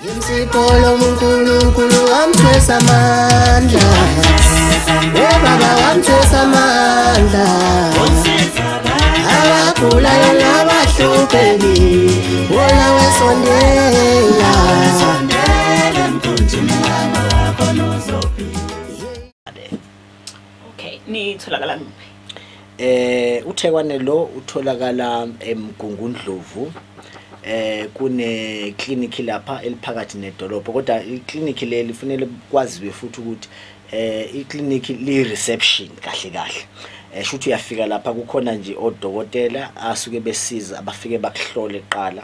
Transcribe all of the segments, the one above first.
Sipolo munkulunkulu wamthwesa amandla, baba wamthwesa amandla, abagulayo nabahlupheki wona wesondela. Okay, nitholakala kuphi? Uthekwane lo utholakala eMgungundlovu. Kune clinic lapha eliphakathi nedolobha, kodwa iclinic le lifanele kwaziwe futhi ukuthi iclinic li reception kahle shuthi uyafika lapha kukhona nje odokotela asuke besiza abafike bakuhlole eqala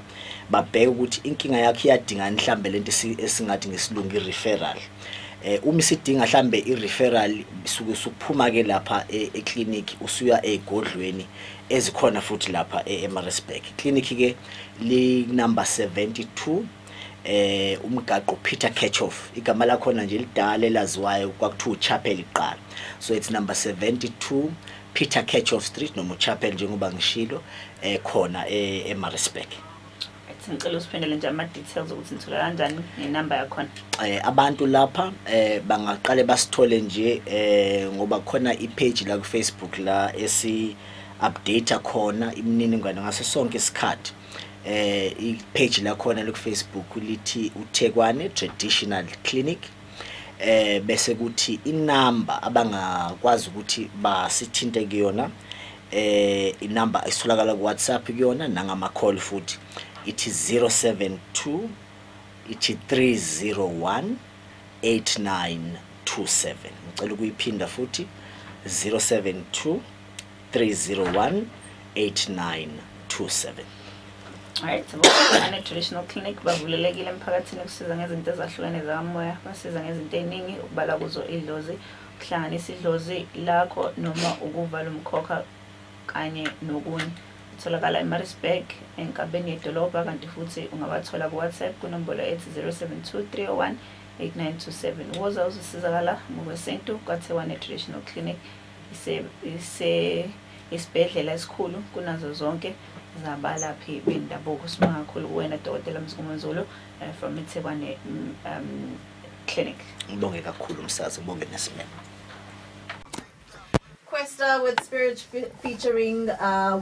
babheke ukuthi inkinga yakhe iyadinga mhlambe lento esingathi ngesilungu i-referral. Uma isidinga mhlambe i-referral suke sukuphuma ke lapha eclinic usuya egodlweni ezikhona futhi lapha eMaritzburg. Clinic ke li number 72 umgaqo Peter Ketchoff, igama lakhona nje lidala elaziwayo kwakuthiwa Chapel iqala. So it's number 72 Peter Ketchoff Street noma Chapel njengoba ngishilo khona eMaritzburg. Ngicela usiphendele nje ama details ukuthi nithola kanjani nenamba yakhona. Abantu lapha bangaqale basithole nje ngoba khona ipage la ku Facebook la esi update khona imininingwane ngaso sonke isikhathi. Ipage la khona ku Facebook lithi uThekwane Traditional Clinic. Bese kuthi inamba abangakwazi ukuthi basithinte kuyona inamba isitholakala ku WhatsApp kuyona nangama call futhi it is 072 it 301 8927. Ngicela ukuyiphinda futhi 072 301 8927. Alright, Thekwane Traditional Clinic bavulelekile emphakathini ukusiza ngezinto ezahlukene zakamoya, basiza ngezinto eziningi ukubala kuzo idlozi, ukuhlanganisa idlozi lakho noma ukuvala umkhokha kanye nokunye. Tholakala eMaritzburg enkabeni yedolobha kanti futhi ungabathola ku WhatsApp kunombolo ethi 072 301 8927. Woza uzosizakala ngokwesintu kwaThekwane Traditional Clinic isibhedlela esikhulu kunazo zonke zabalaphi bendabuko. Sibonga kakhulu kuwena Dr. MNGOMEZULU from Thekwane Clinic. Ngibonge kakhulu umsazi, ngibonge nesimeme. Questa with Spirit featuring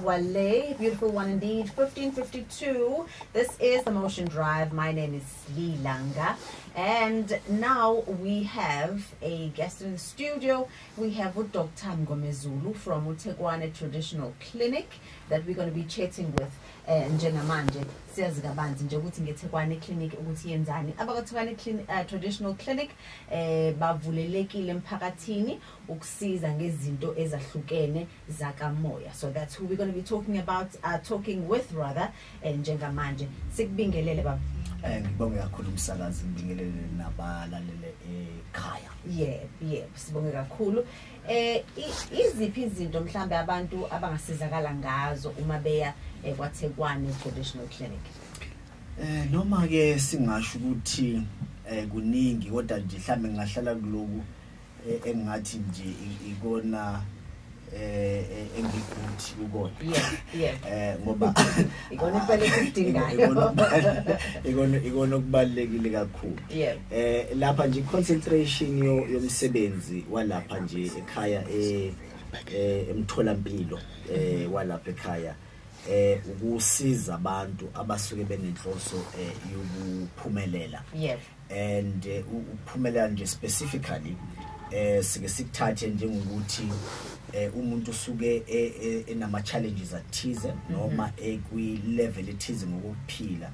Wale, beautiful one indeed. 1552. This is the Motion Drive. My name is Lilanga, and now we have a guest in the studio. We have Dr. MNGOMEZULU from Thekwane Traditional Clinic that we're going to be chatting with. Njengamanje siyazi kabanzi nje ukuthi ngeThekwane Clinic ukuthi yenzani. AbakwaThekwane Traditional Clinic bavulelekile emphakathini ukusiza ngezinto ezahlukene zakamoya. So that's who we're going to be talking about, talking with rather. Njengamanje sikubingelele baba. Ngibonge kakhulu umsakazi, ngibingelele nabalalele ekhaya. Yeah, sibonge kakhulu. Iziphi izinto mhlambe abantu abangasizakala ngazo uma beya kwaThekwane Traditional Clinic? Noma ke singasho ukuthi kuningi kodwa nje mhlambe ngahlala kuloku engathi nje ikona engikuthi ukona. Yeah. Ngoba ikona impela sidingayo. Ikona okubalekile kakhulu. Lapha nje concentration yomsebenzi walapha nje ekhaya emtholampilo walapha ekhaya ukusiza abantu abasuke benenhloso yokuphumelela. And ukuphumelela nje specifically sike sikuthathe njengokuthi umuntu usuke enama challenges athize noma ekwi level ethize ngokuphila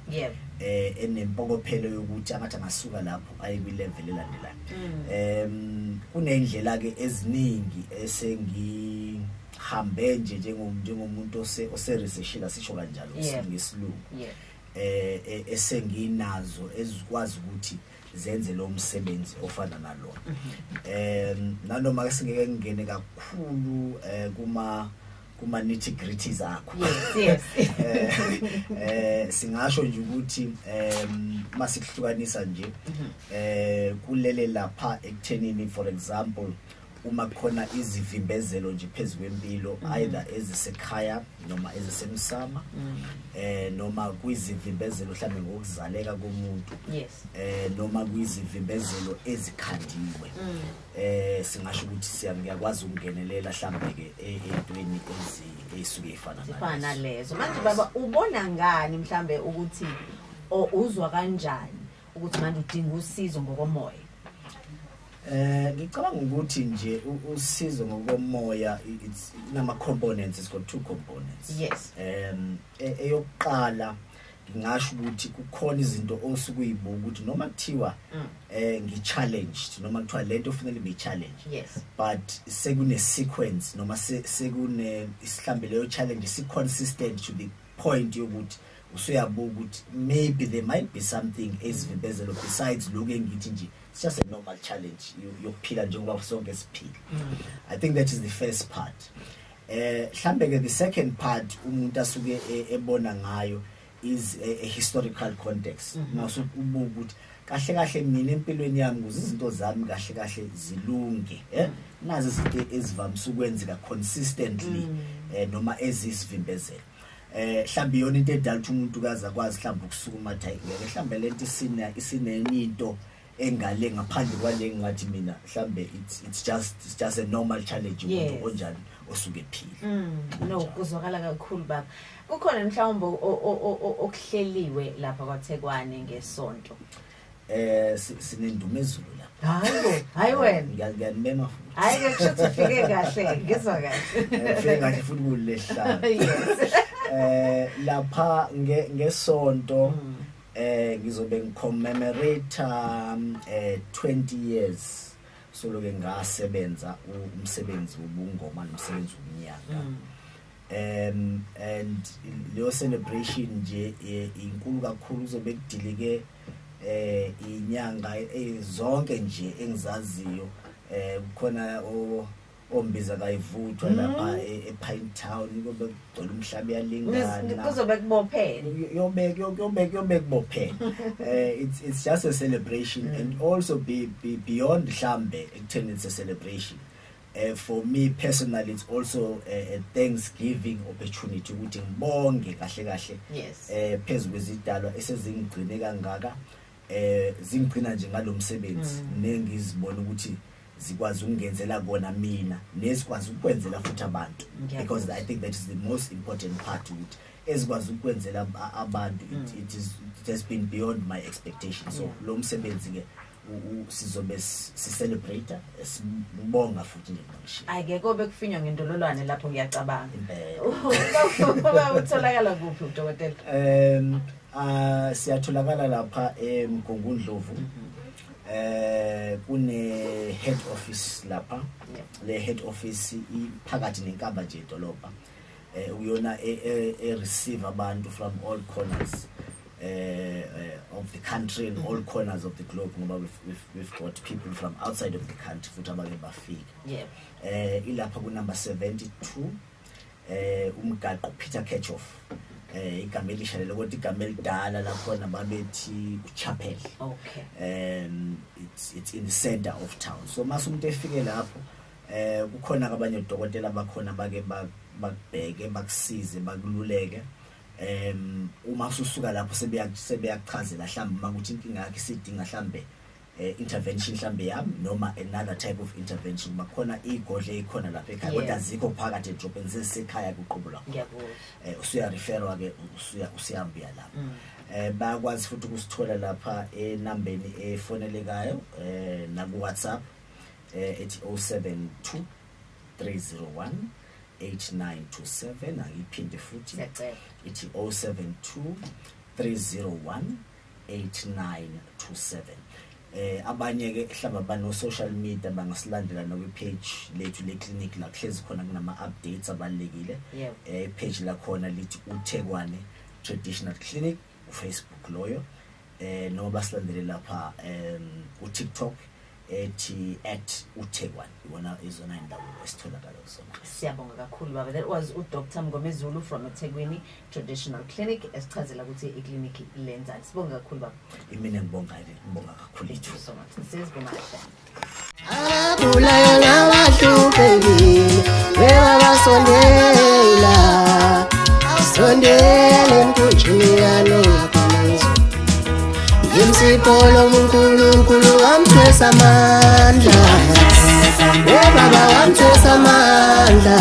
enempokophelo yokuthi angathi angasuka lapho aye kwi level elandelayo. Kunendlela ke eziningi esengihambe nje njengomuntu oseresearchela sisho kanjalo ngesilungu esenginazo ezikwazi ukuthi zenze lo msebenzi ofana nalona. Nanoma ke singeke ngene kakhulu kuma nitty gritty zakho. Yes. Singasho nje ukuthi masikuhlukanisa nje kulele lapha ekuthenini for example uma khona izivimbezelo nje phezulu kwempilo either ezisekhaya noma ezisemsama noma kuyizivimbezelo mhlambe ngokuzaleka komuntu noma kuyizivimbezelo ezikhandiwe singasho ukuthi ngiyakwazi ukungenelela mhlambe ke entweni ezisuke ifana lezo manje baba ubona ngani mhlambe ukuthi uzwa kanjani ukuthi manje udinga usizo ngokomoya? Ngicabanga ukuthi nje usizo ngokomoya it's nama components, it's got two components. Yes. Eyokuqala ngingasho ukuthi kukhona izinto osukuyibuka ukuthi noma kuthiwa ngi-challenged noma kuthiwa lento kufanele ngi-challenge. Yes. But sekune sequence noma sekune isihlambe leyo challenge si-consistent to the point yokuthi usuyabuka ukuthi maybe there might be something ezivimbezelo besides lokho engithi nje it's just a normal challenge yokuphila njengoba sonke siphila. I think that is the first part. Mhlambe ke the second part umuntu asuke ebona ngayo is a historical context. Masukubuka ukuthi kahle kahle mina empilweni yami kuze izinto zami kahle kahle zilunge nazi izinto ezivamise ukwenzeka consistently noma ezisivimbezelo. Mhlambe yona into edala ukuthi umuntu kaza kwazi mhlambe ukusukuma thayike mhlambe lento isinenye into engale ngaphandle kwale ngathi mina mhlambe it's just a normal challenge umuntu onjani osuke ephila. No kuzwakala kakhulu baba. Kukhona mhlawumbe okuhleliwe lapha kwaThekwane ngesonto. Sinendumezulu lapha. Hayi wena. Ngiyanibema futhi. Hayi ke kusho ufike kahle ngizwa kahle. Ufike kahle futhi kulehlala. Yes. Lapha ngesonto ngizobe ngicommemorate 20 years soloke ngasebenza umsebenzi wobungoma nomsebenzi womnyaka. And leyo celebration nje inkulu kakhulu uzobe kudilike inyanga zonke nje engizaziyo kukhona ombiza kayivuthwa lapha ePine Town kobe kugcwele umhlaba yalingana kuzobe kubophele yobeke kubophele. It's just a celebration and also beyond mhlambe ekutheni it's a celebration. For me personally it's also a Thanksgiving opportunity ukuthi ngibonge kahle kahle phezulu kwezidalwa esezingigcine kangaka zingigcina nje ngalomsebenzi nengizibona ukuthi zikwazi ukungenzela kona mina nesikwazi ukwenzela futhi abantu because I think that is the most important part ukuthi ezikwazi ukwenzela abantu it has been beyond my expectations. So lo msebenzi ke sizobe celebrate sibonga futhi nje. Ayike bekufinywa ngendololwane lapho ngiyacabanga. Utholakala kuphi udokotela? Siyatholakala lapha eMgongundlovu. Kune head office lapha. Le head office iphakathi nenkaba nje edolobha. Uyona receive abantu from all corners of the country and all corners of the globe ngoba we've got people from outside of the country futhi abake bafika. Ilapha ku number 72 umgaqo Peter Ketchoff. Igama elishalele kodwa igama elidala lakhona babethi uChapel. It's in the center of town. So mase umuntu efike lapho kukhona abanye odokotela bakhona bake bakubheke bakusize bakululeke. Uma ususuka lapho sebeyachazela mhlambe makuthi inkinga yakhe sidinga mhlambe intervention mhlambe yami noma another type of intervention bakhona igodle ekhona lapha ekhaya kodwa azikho phakathi edrobheni sesekhaya kuqobo ngiyabona usuya referwa ke usiyambia lapha bayakwazi futhi ukusithola lapha enambeni efonelekayo na ku WhatsApp ethi 072 301 8927 angiphinde futhi ithi 072 301 8927. Abanye ke mhlawumbe bano social media bangasilandela na kwi page lethu le clinic la kuhlezi khona kunama updates abalekile. Page la khona lithi uThekwane Traditional Clinic Facebook loyo no basilandele lapha ku TikTok ethi @uThekwane ibona izona indawo esitholakala kusona. Siyabonga kakhulu baba. That was uDr. MNGOMEZULU from Thekwane Traditional Clinic esichazela ukuthi iclinic lenzani. Sibonga kakhulu baba. Imina ngibonga kakhulu. Thank you so much. Siyabonga. Abulayo nabahle sondela sondela emkhunjini kanowakwenzeka Yimsipolo uNkulunkulu wamthwesa amandla Baba wamthwesa amandla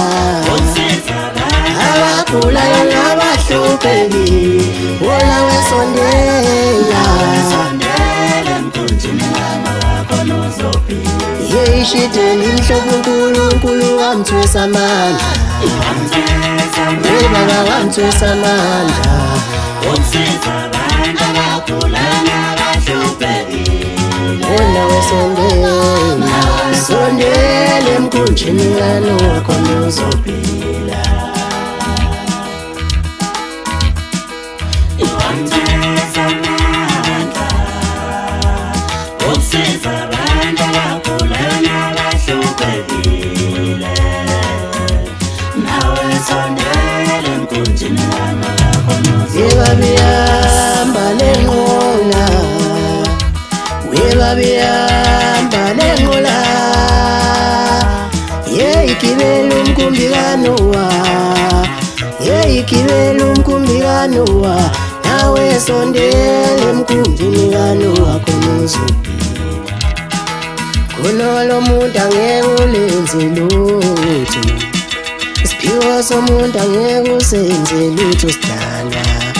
Abagulayo nabahlupheki Wona wesondela Yeshiteni inhlobo uNkulunkulu wamthwesa amandla Baba wamthwesa amandla Wona wesondela sondela emkhunjini kanowakwenzeka Yebabiyamba nenqola Yebabiyamba nenqola Yeyigibela umkumbikanowa Yeyigibela umkumbikanowa Nawe sondela emkhunjini kanowakwenzeka Kunolo muntu angeke ulenze lutho Isiphiwo somuntu angeke usenze lutho sidala